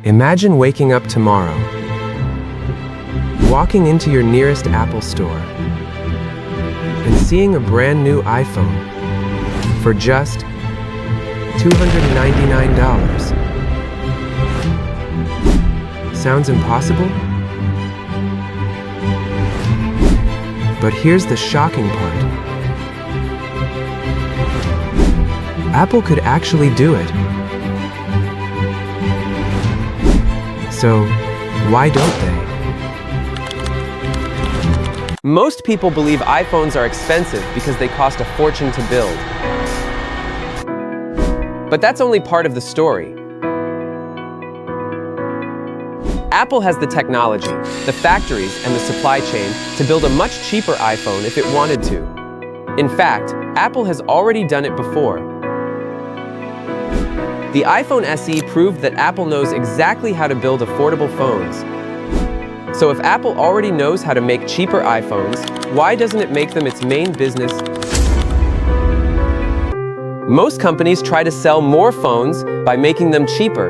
Imagine waking up tomorrow, walking into your nearest Apple store, and seeing a brand new iPhone for just $299. Sounds impossible? But here's the shocking part. Apple could actually do it. So, why don't they? Most people believe iPhones are expensive because they cost a fortune to build. But that's only part of the story. Apple has the technology, the factories, and the supply chain to build a much cheaper iPhone if it wanted to. In fact, Apple has already done it before. The iPhone SE proved that Apple knows exactly how to build affordable phones. So if Apple already knows how to make cheaper iPhones, why doesn't it make them its main business? Most companies try to sell more phones by making them cheaper.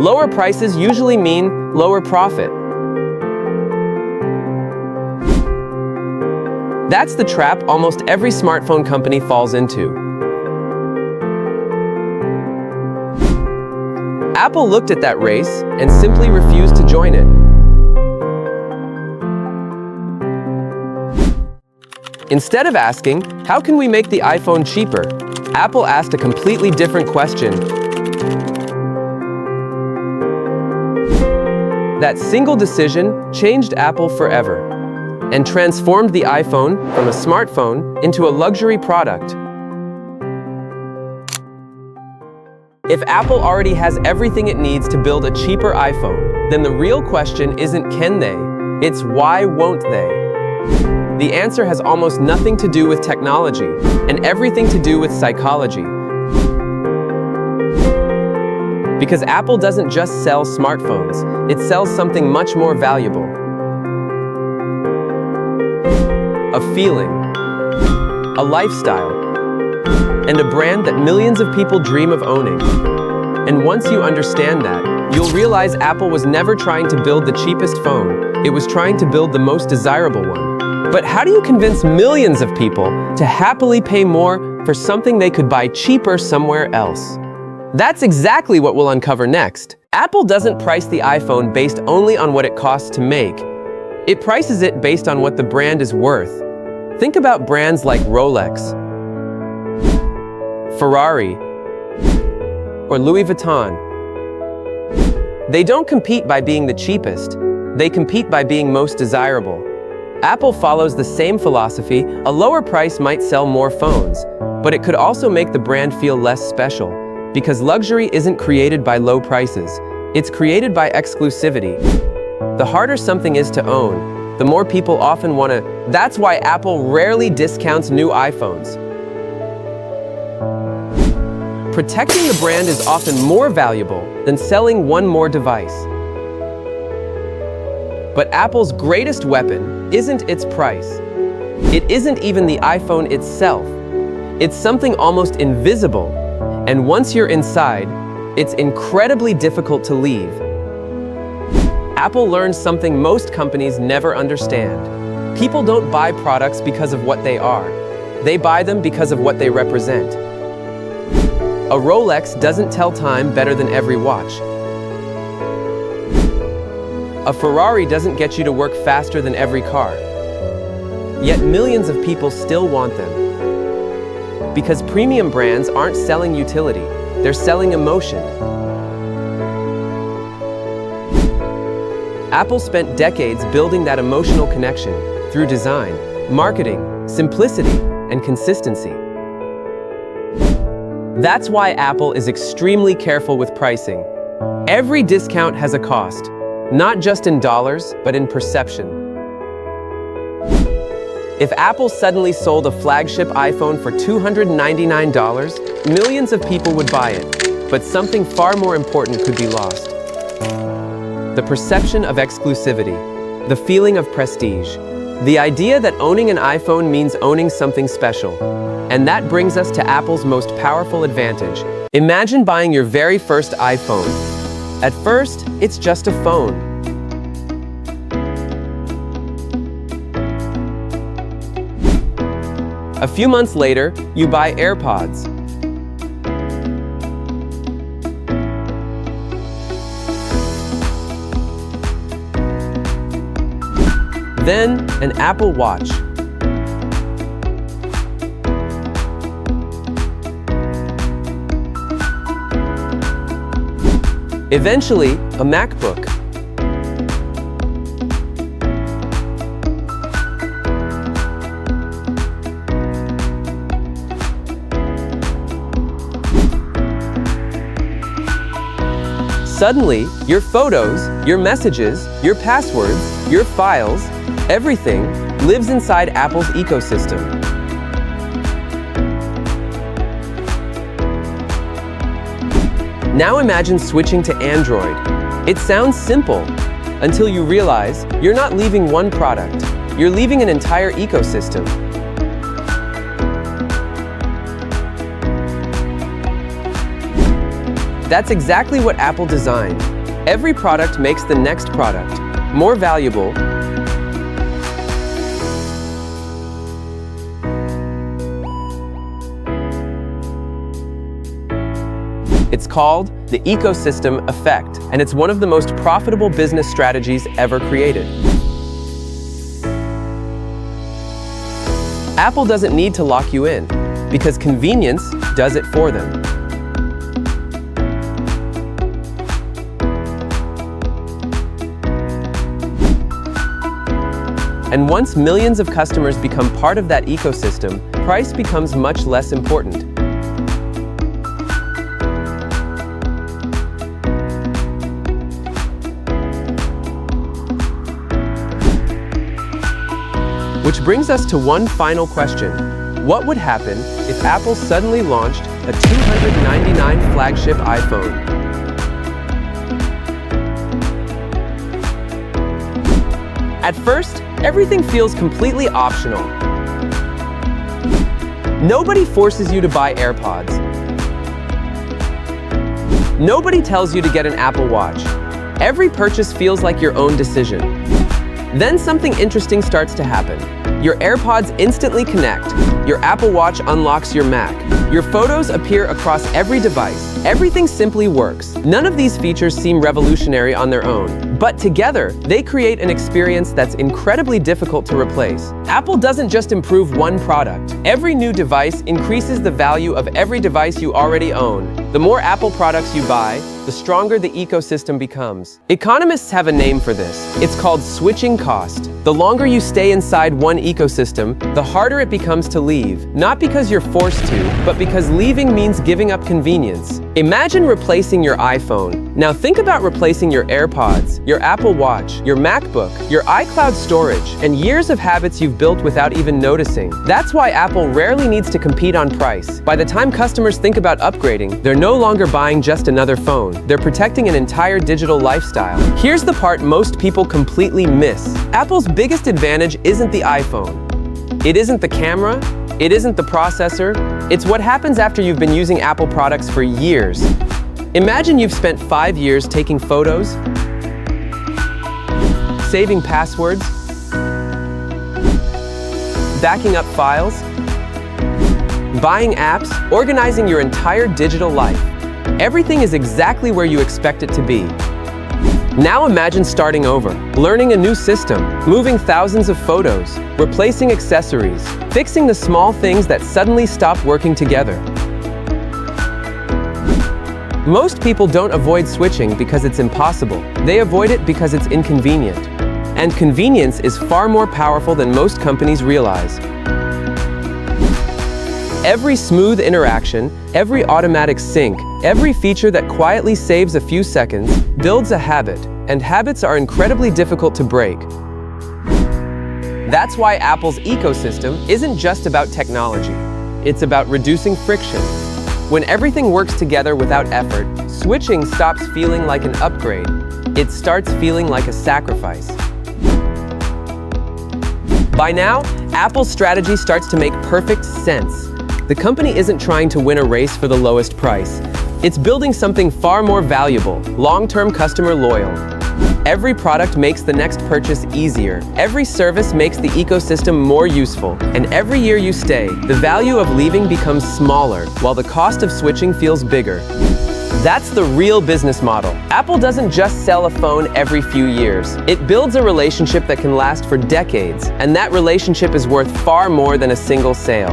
Lower prices usually mean lower profit. That's the trap almost every smartphone company falls into. Apple looked at that race and simply refused to join it. Instead of asking, how can we make the iPhone cheaper? Apple asked a completely different question. That single decision changed Apple forever and transformed the iPhone from a smartphone into a luxury product. If Apple already has everything it needs to build a cheaper iPhone, then the real question isn't can they, it's why won't they? The answer has almost nothing to do with technology and everything to do with psychology. Because Apple doesn't just sell smartphones, it sells something much more valuable. A feeling, a lifestyle, and a brand that millions of people dream of owning. And once you understand that, you'll realize Apple was never trying to build the cheapest phone, it was trying to build the most desirable one. But how do you convince millions of people to happily pay more for something they could buy cheaper somewhere else? That's exactly what we'll uncover next. Apple doesn't price the iPhone based only on what it costs to make. It prices it based on what the brand is worth. Think about brands like Rolex, Ferrari, or Louis Vuitton. They don't compete by being the cheapest, they compete by being most desirable. Apple follows the same philosophy. A lower price might sell more phones, but it could also make the brand feel less special, because luxury isn't created by low prices, it's created by exclusivity. The harder something is to own, the more people often want to. That's why Apple rarely discounts new iPhones. Protecting the brand is often more valuable than selling one more device. But Apple's greatest weapon isn't its price. It isn't even the iPhone itself. It's something almost invisible, and once you're inside, it's incredibly difficult to leave. Apple learned something most companies never understand. People don't buy products because of what they are. They buy them because of what they represent. A Rolex doesn't tell time better than every watch. A Ferrari doesn't get you to work faster than every car. Yet millions of people still want them. Because premium brands aren't selling utility, they're selling emotion. Apple spent decades building that emotional connection through design, marketing, simplicity, and consistency. That's why Apple is extremely careful with pricing. Every discount has a cost, not just in dollars, but in perception. If Apple suddenly sold a flagship iPhone for $299, millions of people would buy it, but something far more important could be lost. The perception of exclusivity, the feeling of prestige, the idea that owning an iPhone means owning something special. And that brings us to Apple's most powerful advantage, Imagine buying your very first iPhone. At first, it's just a phone. A few months later, you buy AirPods. Then, an Apple Watch. Eventually, a MacBook. Suddenly, your photos, your messages, your passwords, your files, everything lives inside Apple's ecosystem. Now imagine switching to Android. It sounds simple until you realize you're not leaving one product, you're leaving an entire ecosystem. That's exactly what Apple designed. Every product makes the next product more valuable, It's called the ecosystem effect, and it's one of the most profitable business strategies ever created. Apple doesn't need to lock you in, because convenience does it for them. And once millions of customers become part of that ecosystem, price becomes much less important. Which brings us to one final question. What would happen if Apple suddenly launched a $299 flagship iPhone? At first, everything feels completely optional. Nobody forces you to buy AirPods. Nobody tells you to get an Apple Watch. Every purchase feels like your own decision. Then something interesting starts to happen. Your AirPods instantly connect. Your Apple Watch unlocks your Mac. Your photos appear across every device. Everything simply works. None of these features seem revolutionary on their own, but together, they create an experience that's incredibly difficult to replace. Apple doesn't just improve one product. Every new device increases the value of every device you already own. The more Apple products you buy, the stronger the ecosystem becomes. Economists have a name for this. It's called switching cost. The longer you stay inside one ecosystem, the harder it becomes to leave. Not because you're forced to, but because leaving means giving up convenience. Imagine replacing your iPhone. Now think about replacing your AirPods, your Apple Watch, your MacBook, your iCloud storage, and years of habits you've built without even noticing. That's why Apple rarely needs to compete on price. By the time customers think about upgrading, they're no longer buying just another phone. They're protecting an entire digital lifestyle. Here's the part most people completely miss. Apple's biggest advantage isn't the iPhone. It isn't the camera. It isn't the processor. It's what happens after you've been using Apple products for years. Imagine you've spent 5 years taking photos, saving passwords, backing up files, buying apps, organizing your entire digital life. Everything is exactly where you expect it to be. Now imagine starting over, learning a new system, moving thousands of photos, replacing accessories, fixing the small things that suddenly stop working together. Most people don't avoid switching because it's impossible. They avoid it because it's inconvenient. And convenience is far more powerful than most companies realize. Every smooth interaction, every automatic sync, every feature that quietly saves a few seconds builds a habit, and habits are incredibly difficult to break. That's why Apple's ecosystem isn't just about technology. It's about reducing friction. When everything works together without effort, switching stops feeling like an upgrade. It starts feeling like a sacrifice. By now, Apple's strategy starts to make perfect sense. The company isn't trying to win a race for the lowest price. It's building something far more valuable, long-term customer loyal. Every product makes the next purchase easier. Every service makes the ecosystem more useful. And every year you stay, the value of leaving becomes smaller, while the cost of switching feels bigger. That's the real business model. Apple doesn't just sell a phone every few years. It builds a relationship that can last for decades, and that relationship is worth far more than a single sale.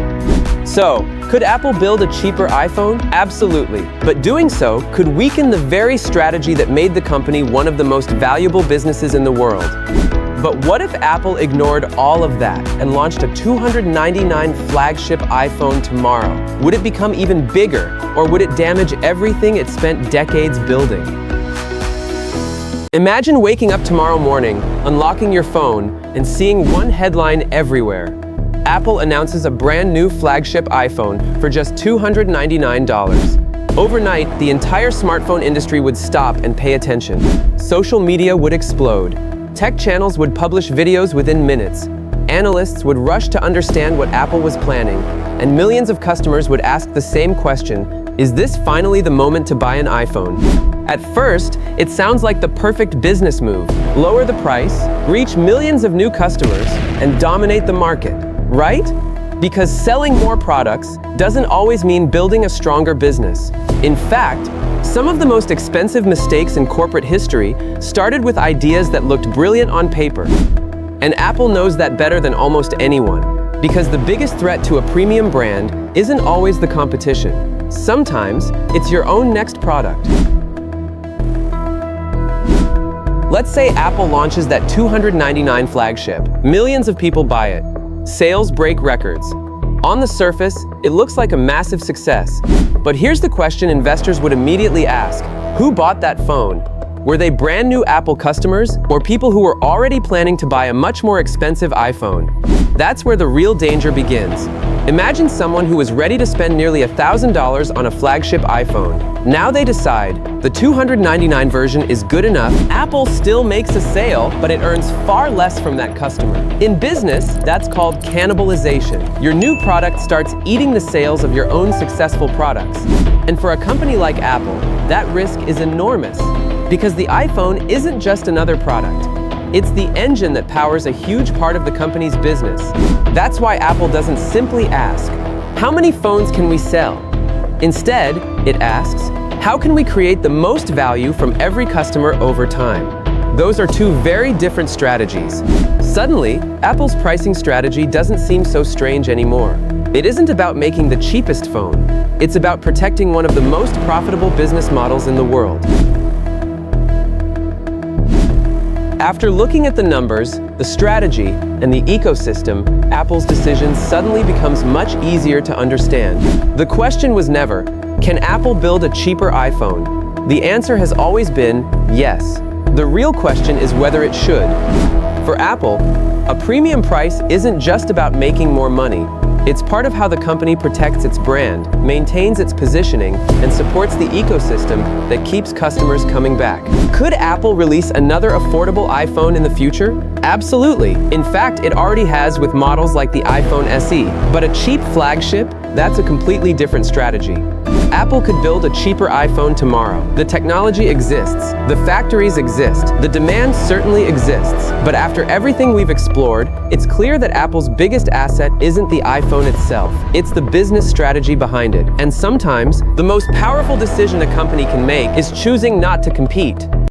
So, could Apple build a cheaper iPhone? Absolutely. But doing so could weaken the very strategy that made the company one of the most valuable businesses in the world. But what if Apple ignored all of that and launched a $299 flagship iPhone tomorrow? Would it become even bigger, or would it damage everything it spent decades building? Imagine waking up tomorrow morning, unlocking your phone, and seeing one headline everywhere. Apple announces a brand new flagship iPhone for just $299. Overnight, the entire smartphone industry would stop and pay attention. Social media would explode. Tech channels would publish videos within minutes. Analysts would rush to understand what Apple was planning, and millions of customers would ask the same question: is this finally the moment to buy an iPhone? At first, it sounds like the perfect business move. Lower the price, reach millions of new customers, and dominate the market, right? Because selling more products doesn't always mean building a stronger business. In fact, some of the most expensive mistakes in corporate history started with ideas that looked brilliant on paper. And Apple knows that better than almost anyone, because the biggest threat to a premium brand isn't always the competition. Sometimes, it's your own next product. Let's say Apple launches that $299 flagship. Millions of people buy it. Sales break records. On the surface, it looks like a massive success. But here's the question investors would immediately ask: who bought that phone? Were they brand new Apple customers, or people who were already planning to buy a much more expensive iPhone? That's where the real danger begins. Imagine someone who was ready to spend nearly $1,000 on a flagship iPhone. Now they decide the $299 version is good enough. Apple still makes a sale, but it earns far less from that customer. In business, that's called cannibalization. Your new product starts eating the sales of your own successful products. And for a company like Apple, that risk is enormous, because the iPhone isn't just another product. It's the engine that powers a huge part of the company's business. That's why Apple doesn't simply ask, how many phones can we sell? Instead, it asks, how can we create the most value from every customer over time? Those are two very different strategies. Suddenly, Apple's pricing strategy doesn't seem so strange anymore. It isn't about making the cheapest phone. It's about protecting one of the most profitable business models in the world. After looking at the numbers, the strategy, and the ecosystem, Apple's decision suddenly becomes much easier to understand. The question was never, can Apple build a cheaper iPhone? The answer has always been yes. The real question is whether it should. For Apple, a premium price isn't just about making more money. It's part of how the company protects its brand, maintains its positioning, and supports the ecosystem that keeps customers coming back. Could Apple release another affordable iPhone in the future? Absolutely. In fact, it already has with models like the iPhone SE. But a cheap flagship? That's a completely different strategy. Apple could build a cheaper iPhone tomorrow. The technology exists. The factories exist. The demand certainly exists. But after everything we've explored, it's clear that Apple's biggest asset isn't the iPhone itself. It's the business strategy behind it. And sometimes, the most powerful decision a company can make is choosing not to compete.